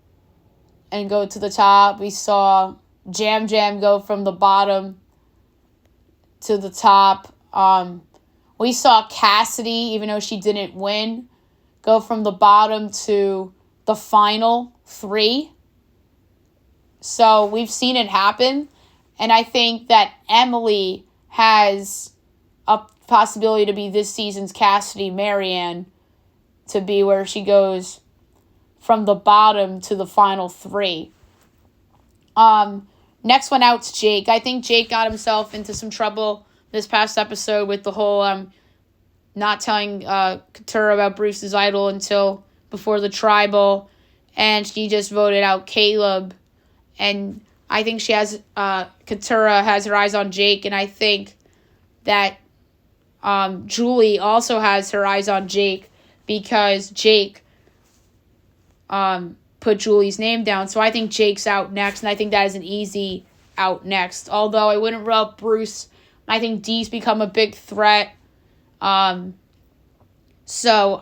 and go to the top. We saw Jam Jam go from the bottom to the top. We saw Cassidy, even though she didn't win, go from the bottom to the final 3. So we've seen it happen. And I think that Emily has a possibility to be this season's Cassidy Marianne, to be where she goes from the bottom to the final 3. Next one out's Jake. I think Jake got himself into some trouble this past episode with the whole not telling Katura about Bruce's idol until before the tribal, and she just voted out Caleb. And I think Katura has her eyes on Jake, and I think that Julie also has her eyes on Jake because Jake put Julie's name down. So I think Jake's out next, and I think that is an easy out next. Although I wouldn't rule out Bruce. I think Dee's become a big threat. So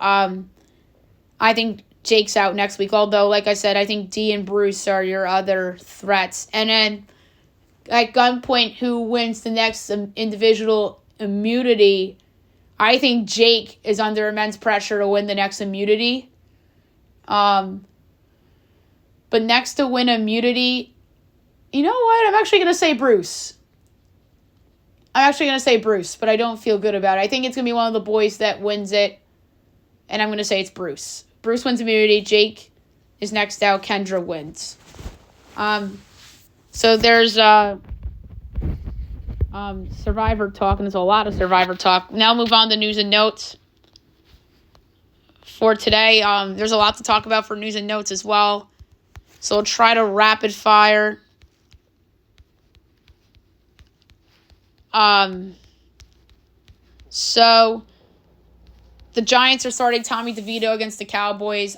I think Jake's out next week. Although, like I said, I think Dee and Bruce are your other threats. And then at gunpoint, who wins the next individual immunity? I think Jake is under immense pressure to win the next immunity. But next to win immunity, you know what? I'm actually going to say Bruce. But I don't feel good about it. I think it's going to be one of the boys that wins it, and I'm going to say it's Bruce. Bruce wins immunity. Jake is next out. Kendra wins. So there's Survivor talk, and there's a lot of Survivor talk. Now move on to news and notes for today. There's a lot to talk about for news and notes as well. So we'll try to rapid fire. So the Giants are starting Tommy DeVito against the Cowboys.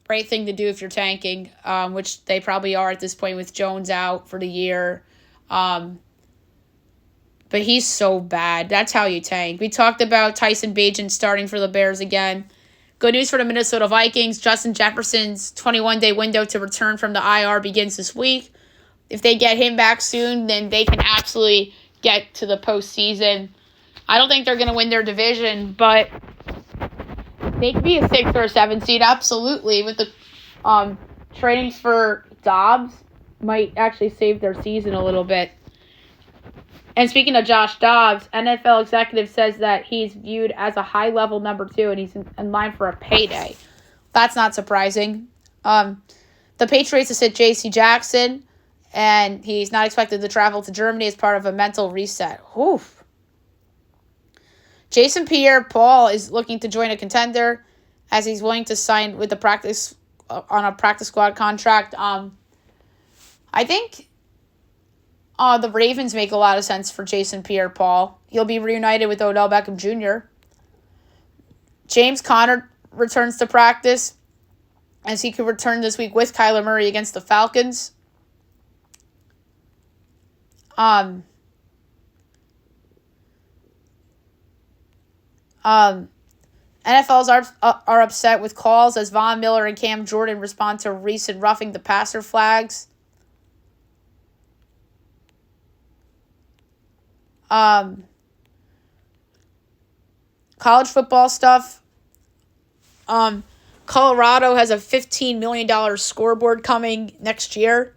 Great thing to do if you're tanking, which they probably are at this point with Jones out for the year. But he's so bad. That's how you tank. We talked about Tyson Bagent starting for the Bears again. Good news for the Minnesota Vikings. Justin Jefferson's 21-day window to return from the IR begins this week. If they get him back soon, then they can absolutely get to the postseason. I don't think they're going to win their division, but they could be a 6 or a 7 seed, absolutely. With the trading for Dobbs, might actually save their season a little bit. And speaking of Josh Dobbs, NFL executive says that he's viewed as a high-level number 2, and he's in line for a payday. That's not surprising. The Patriots have sit J.C. Jackson, and he's not expected to travel to Germany as part of a mental reset. Oof. Jason Pierre-Paul is looking to join a contender as he's willing to sign with on a practice squad contract. I think the Ravens make a lot of sense for Jason Pierre-Paul. He'll be reunited with Odell Beckham Jr. James Conner returns to practice as he could return this week with Kyler Murray against the Falcons. NFLs are upset with calls as Von Miller and Cam Jordan respond to recent roughing the passer flags. College football stuff. Colorado has a $15 million scoreboard coming next year.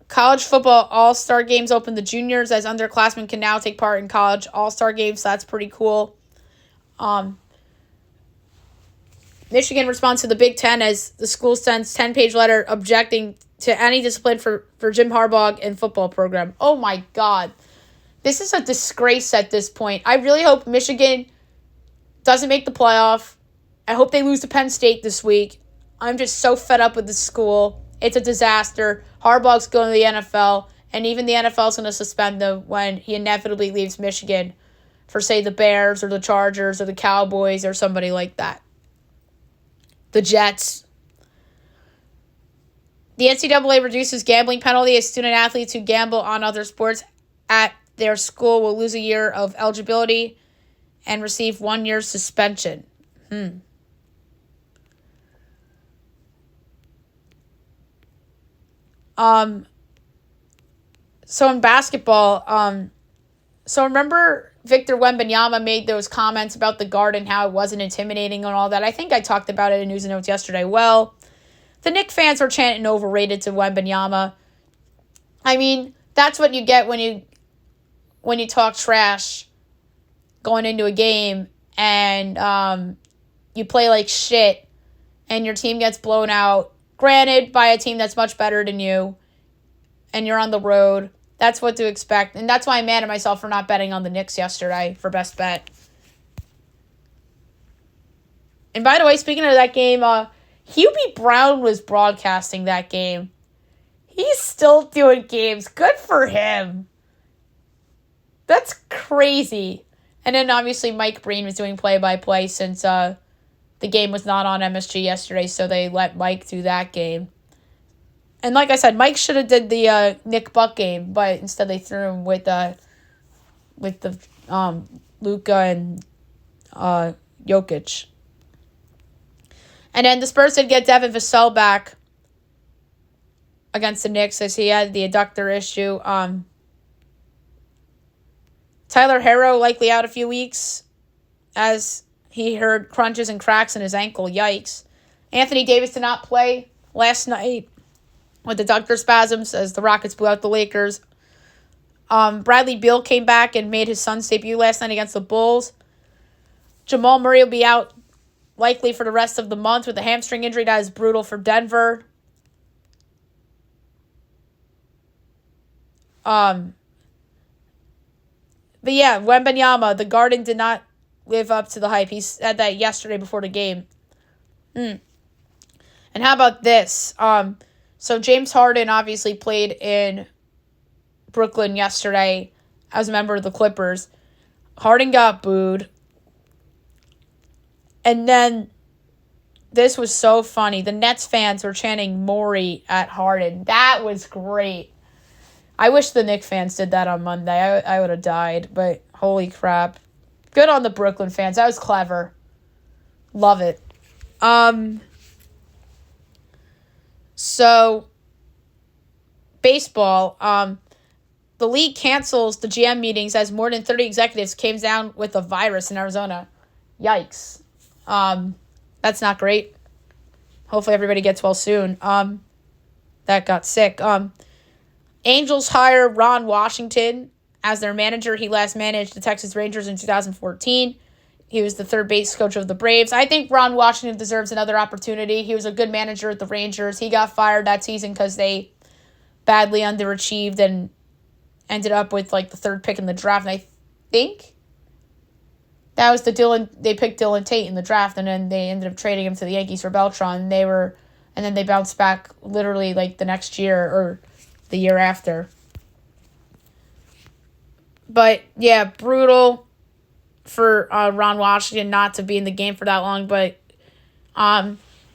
College football all-star games open to juniors as underclassmen can now take part in college all-star games. So that's pretty cool. Michigan responds to the Big Ten as the school sends 10-page letter objecting to any discipline for Jim Harbaugh and football program. Oh, my God. This is a disgrace at this point. I really hope Michigan doesn't make the playoff. I hope they lose to Penn State this week. I'm just so fed up with this school. It's a disaster. Harbaugh's going to the NFL, and even the NFL is going to suspend him when he inevitably leaves Michigan for, say, the Bears or the Chargers or the Cowboys or somebody like that. The Jets. The NCAA reduces gambling penalty as student-athletes who gamble on other sports at their school will lose a year of eligibility and receive 1 year suspension. So in basketball, so remember Victor Wembanyama made those comments about the Garden, how it wasn't intimidating and all that. I think I talked about it in News and Notes yesterday. Well, the Knicks fans are chanting overrated to Wembanyama. I mean, that's what you get when you talk trash going into a game and you play like shit and your team gets blown out. Granted, by a team that's much better than you, and you're on the road. That's what to expect. And that's why I'm mad at myself for not betting on the Knicks yesterday for best bet. And by the way, speaking of that game, Hubie Brown was broadcasting that game. He's still doing games. Good for him. That's crazy. And then obviously Mike Breen was doing play-by-play since the game was not on MSG yesterday, so they let Mike do that game. And like I said, Mike should have did the Nick Buck game, but instead they threw him with the Luka and Jokic. And then the Spurs did get Devin Vassell back against the Knicks as he had the adductor issue. Tyler Herro likely out a few weeks as he heard crunches and cracks in his ankle. Yikes. Anthony Davis did not play last night with adductor spasms as the Rockets blew out the Lakers. Bradley Beal came back and made his son's debut last night against the Bulls. Jamal Murray will be out likely for the rest of the month with a hamstring injury that is brutal for Denver. But yeah, Wembanyama, the Garden did not live up to the hype. He said that yesterday before the game. And how about this? So James Harden obviously played in Brooklyn yesterday as a member of the Clippers. Harden got booed. And then this was so funny. The Nets fans were chanting Morey at Harden. That was great. I wish the Knicks fans did that on Monday. I would have died, but holy crap. Good on the Brooklyn fans. That was clever. Love it. So, baseball. The league cancels the GM meetings as more than 30 executives came down with a virus in Arizona. Yikes. That's not great. Hopefully everybody gets well soon. That got sick. Angels hire Ron Washington as their manager. He last managed the Texas Rangers in 2014. He was the third base coach of the Braves. I think Ron Washington deserves another opportunity. He was a good manager at the Rangers. He got fired that season because they badly underachieved and ended up with like the third pick in the draft. And I think that was they picked Dylan Tate in the draft, and then they ended up trading him to the Yankees for Beltran. And then they bounced back literally like the next year or the year after. But yeah, brutal for Ron Washington not to be in the game for that long, but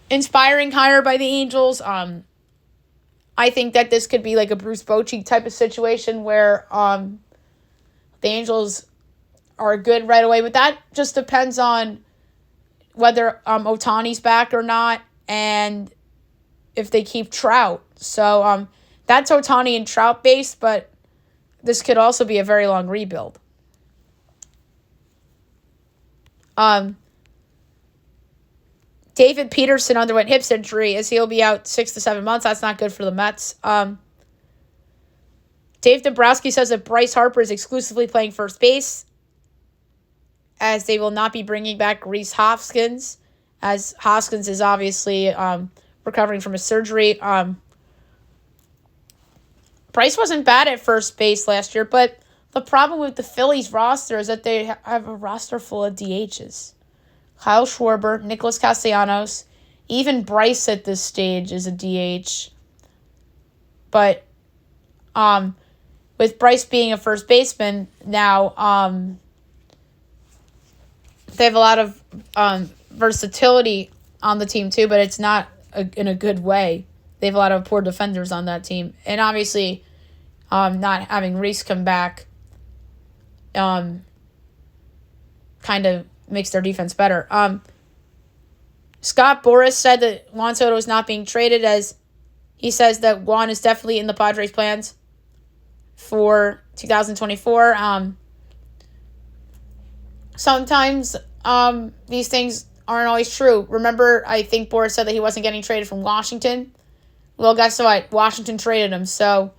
inspiring hire by the Angels. I think that this could be like a Bruce Bochy type of situation where the Angels are good right away, but that just depends on whether Ohtani's back or not and if they keep Trout. So that's Ohtani and Trout based, but this could also be a very long rebuild. David Peterson underwent hip surgery as he'll be out 6 to 7 months. That's not good for the Mets. Dave Dombrowski says that Bryce Harper is exclusively playing first base as they will not be bringing back Rhys Hoskins, as Hoskins is obviously recovering from his surgery. Bryce wasn't bad at first base last year, but the problem with the Phillies roster is that they have a roster full of DHs. Kyle Schwarber, Nicholas Castellanos, even Bryce at this stage is a DH. But with Bryce being a first baseman now, they have a lot of versatility on the team too, but it's not in a good way. They have a lot of poor defenders on that team. And obviously, not having Reese come back kind of makes their defense better. Scott Boras said that Juan Soto is not being traded, as he says that Juan is definitely in the Padres' plans for 2024. Sometimes these things aren't always true. Remember, I think Boras said that he wasn't getting traded from Washington. Well, guess what? Washington traded him. So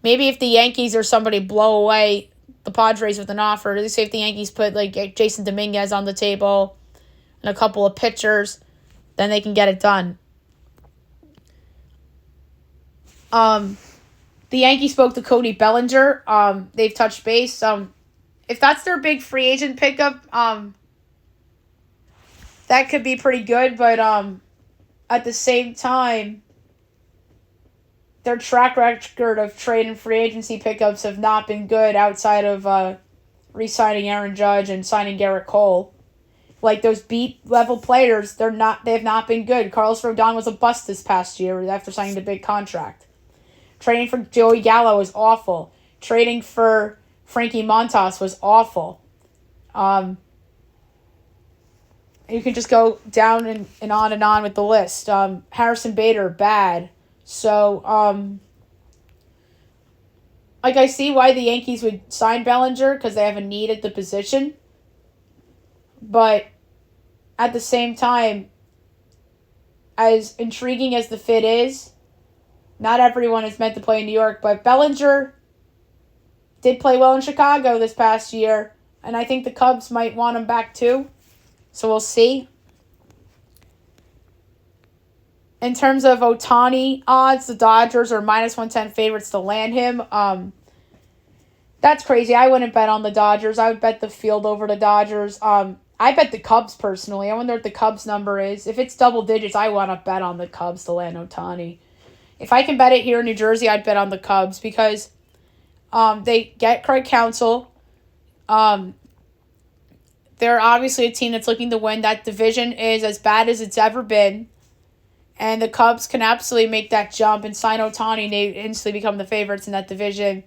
maybe if the Yankees or somebody blow away the Padres with an offer, let's say if the Yankees put like Jason Dominguez on the table and a couple of pitchers, then they can get it done. The Yankees spoke to Cody Bellinger. They've touched base. If that's their big free agent pickup, that could be pretty good. But at the same time, their track record of trade and free agency pickups have not been good outside of re-signing Aaron Judge and signing Garrett Cole. Like those beat level players, they have not been good. Carlos Rodon was a bust this past year after signing the big contract. Trading for Joey Gallo was awful. Trading for Frankie Montas was awful. You can just go down and on with the list. Harrison Bader, bad. So, I see why the Yankees would sign Bellinger because they have a need at the position. But at the same time, as intriguing as the fit is, not everyone is meant to play in New York. But Bellinger did play well in Chicago this past year, and I think the Cubs might want him back too. So we'll see. In terms of Ohtani odds, the Dodgers are minus 110 favorites to land him. That's crazy. I wouldn't bet on the Dodgers. I would bet the field over the Dodgers. I bet the Cubs personally. I wonder what the Cubs number is. If it's double digits, I want to bet on the Cubs to land Ohtani. If I can bet it here in New Jersey, I'd bet on the Cubs because they get Craig Counsell. They're obviously a team that's looking to win. That division is as bad as it's ever been. And the Cubs can absolutely make that jump and sign Ohtani, and they instantly become the favorites in that division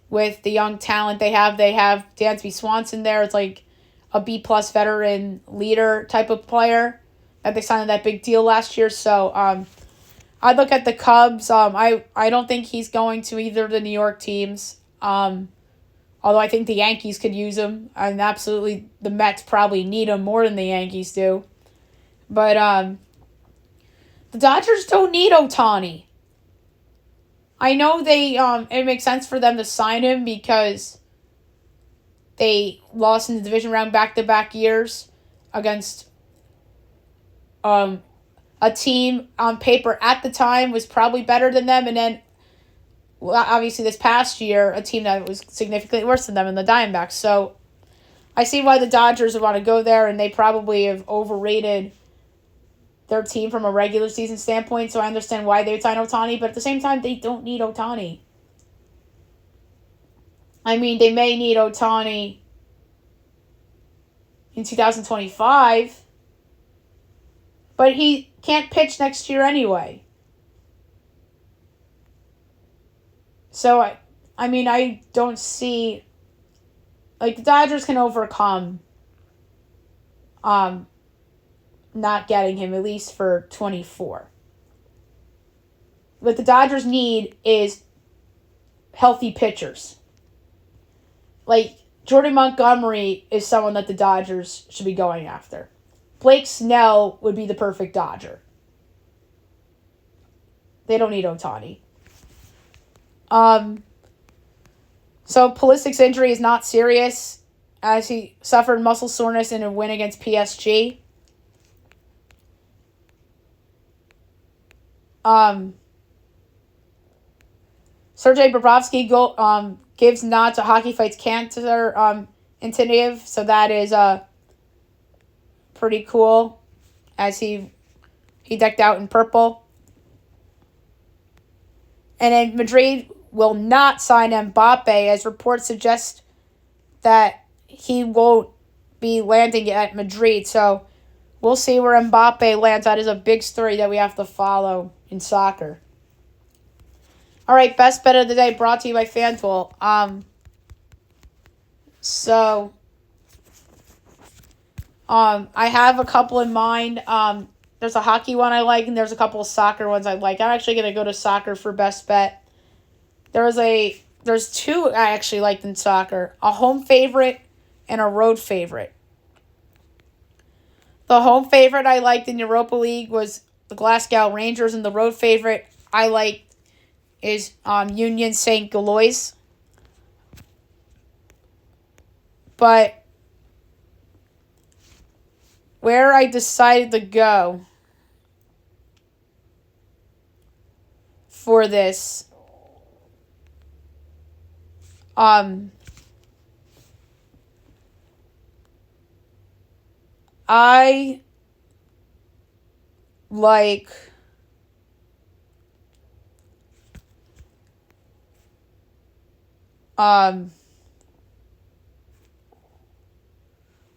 with the young talent they have. They have Dansby Swanson there. It's like a B-plus veteran leader type of player that they signed in that big deal last year. So I look at the Cubs. I don't think he's going to either of the New York teams. Although I think the Yankees could use him. And absolutely the Mets probably need him more than the Yankees do. But the Dodgers don't need Ohtani. I know it makes sense for them to sign him because they lost in the division round back-to-back years against a team on paper at the time was probably better than them, and then obviously this past year a team that was significantly worse than them in the Diamondbacks. So I see why the Dodgers would want to go there, and they probably have overrated their team from a regular season standpoint, so I understand why they would sign Ohtani, but at the same time, they don't need Ohtani. I mean, they may need Ohtani in 2025, but he can't pitch next year anyway. So, I don't see, the Dodgers can overcome not getting him, at least for 24. What the Dodgers need is healthy pitchers. Jordan Montgomery is someone that the Dodgers should be going after. Blake Snell would be the perfect Dodger. They don't need Ohtani. So Pulisic's injury is not serious, as he suffered muscle soreness in a win against PSG. Sergei Bobrovsky gives nod to Hockey Fights Cancer initiative, so that is pretty cool, as he decked out in purple. And then Madrid will not sign Mbappe, as reports suggest that he won't be landing at Madrid. So we'll see where Mbappe lands. That is a big story that we have to follow in soccer. All right, best bet of the day brought to you by FanDuel. I have a couple in mind. There's a hockey one I like, and there's a couple of soccer ones I like. I'm actually going to go to soccer for best bet. There's two I actually liked in soccer. A home favorite and a road favorite. The home favorite I liked in Europa League was the Glasgow Rangers, and the road favorite I liked is Union St. Gilloise. But where I decided to go for this I like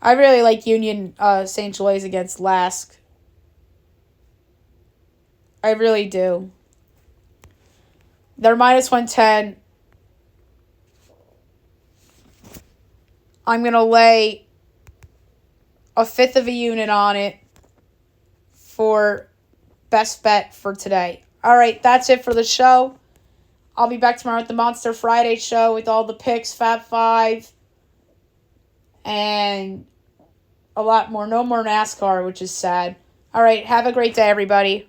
I really like Union St. Louis against Lask. I really do. They're minus 110. I'm going to lay a fifth of a unit on it for best bet for today. All right, that's it for the show. I'll be back tomorrow with the Monster Friday show with all the picks, Fab Five, and a lot more. No more NASCAR, which is sad. All right, have a great day, everybody.